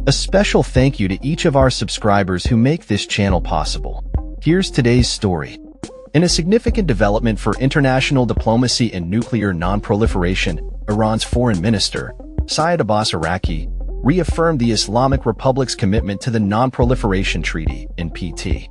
A special thank you to each of our subscribers who make this channel possible. Here's today's story. In a significant development for international diplomacy and nuclear non-proliferation, Iran's foreign minister, Seyed Abbas Araqchi, reaffirmed the Islamic Republic's commitment to the Non-Proliferation Treaty, NPT,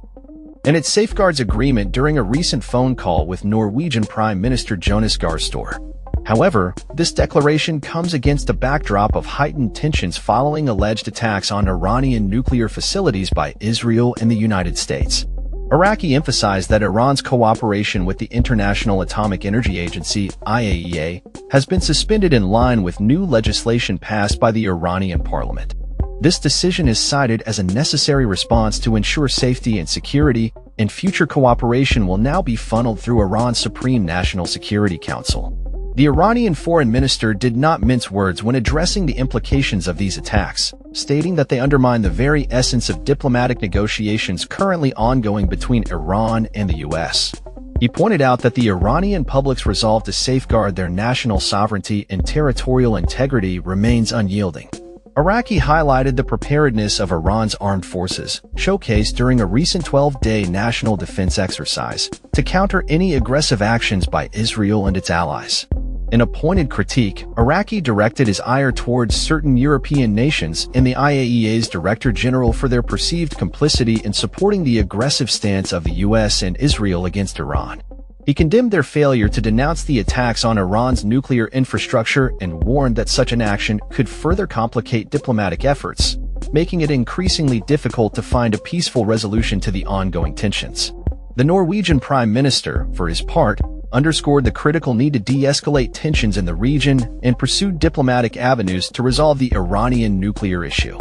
and its safeguards agreement during a recent phone call with Norwegian Prime Minister Jonas Gahr Støre. However, this declaration comes against a backdrop of heightened tensions following alleged attacks on Iranian nuclear facilities by Israel and the United States. Araqchi emphasized that Iran's cooperation with the International Atomic Energy Agency, IAEA, has been suspended in line with new legislation passed by the Iranian parliament. This decision is cited as a necessary response to ensure safety and security, and future cooperation will now be funneled through Iran's Supreme National Security Council. The Iranian foreign minister did not mince words when addressing the implications of these attacks, stating that they undermine the very essence of diplomatic negotiations currently ongoing between Iran and the U.S. He pointed out that the Iranian public's resolve to safeguard their national sovereignty and territorial integrity remains unyielding. Araqchi highlighted the preparedness of Iran's armed forces, showcased during a recent 12-day national defense exercise, to counter any aggressive actions by Israel and its allies. In a pointed critique, Araqchi directed his ire towards certain European nations and the IAEA's Director General for their perceived complicity in supporting the aggressive stance of the US and Israel against Iran. He condemned their failure to denounce the attacks on Iran's nuclear infrastructure and warned that such an action could further complicate diplomatic efforts, making it increasingly difficult to find a peaceful resolution to the ongoing tensions. The Norwegian Prime Minister, for his part, underscored the critical need to de-escalate tensions in the region and pursue diplomatic avenues to resolve the Iranian nuclear issue.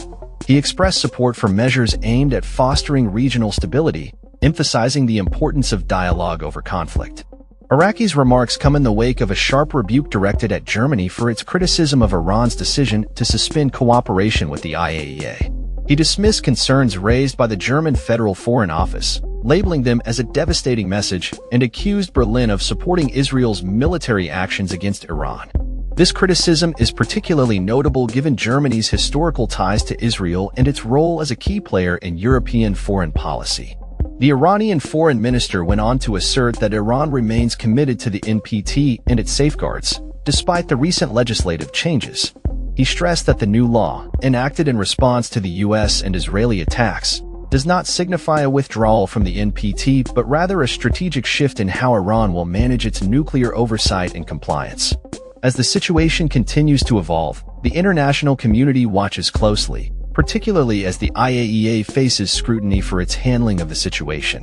He expressed support for measures aimed at fostering regional stability, emphasizing the importance of dialogue over conflict. Araqchi's remarks come in the wake of a sharp rebuke directed at Germany for its criticism of Iran's decision to suspend cooperation with the IAEA. He dismissed concerns raised by the German Federal Foreign Office, labeling them as a devastating message, and accused Berlin of supporting Israel's military actions against Iran. This criticism is particularly notable given Germany's historical ties to Israel and its role as a key player in European foreign policy. The Iranian foreign minister went on to assert that Iran remains committed to the NPT and its safeguards, despite the recent legislative changes. He stressed that the new law, enacted in response to the US and Israeli attacks, does not signify a withdrawal from the NPT but rather a strategic shift in how Iran will manage its nuclear oversight and compliance. As the situation continues to evolve, the international community watches closely, particularly as the IAEA faces scrutiny for its handling of the situation.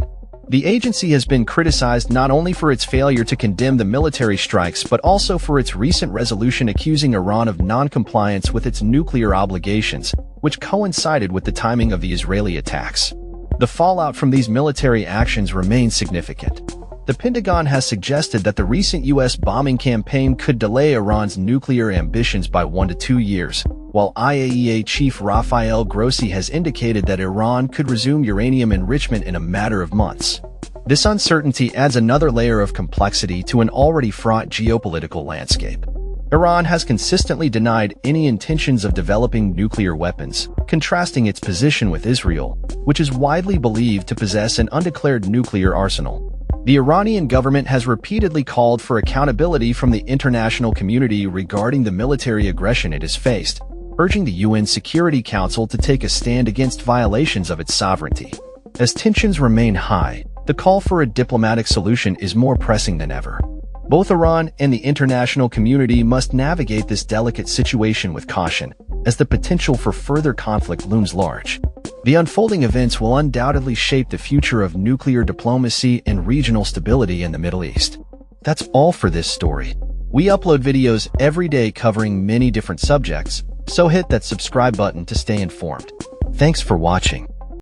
The agency has been criticized not only for its failure to condemn the military strikes but also for its recent resolution accusing Iran of non-compliance with its nuclear obligations, which coincided with the timing of the Israeli attacks. The fallout from these military actions remains significant. The Pentagon has suggested that the recent U.S. bombing campaign could delay Iran's nuclear ambitions by 1 to 2 years, while IAEA Chief Rafael Grossi has indicated that Iran could resume uranium enrichment in a matter of months. This uncertainty adds another layer of complexity to an already fraught geopolitical landscape. Iran has consistently denied any intentions of developing nuclear weapons, contrasting its position with Israel, which is widely believed to possess an undeclared nuclear arsenal. The Iranian government has repeatedly called for accountability from the international community regarding the military aggression it has faced, urging the UN Security Council to take a stand against violations of its sovereignty. As tensions remain high, the call for a diplomatic solution is more pressing than ever. Both Iran and the international community must navigate this delicate situation with caution, as the potential for further conflict looms large. The unfolding events will undoubtedly shape the future of nuclear diplomacy and regional stability in the Middle East. That's all for this story. We upload videos every day covering many different subjects, so hit that subscribe button to stay informed. Thanks for watching.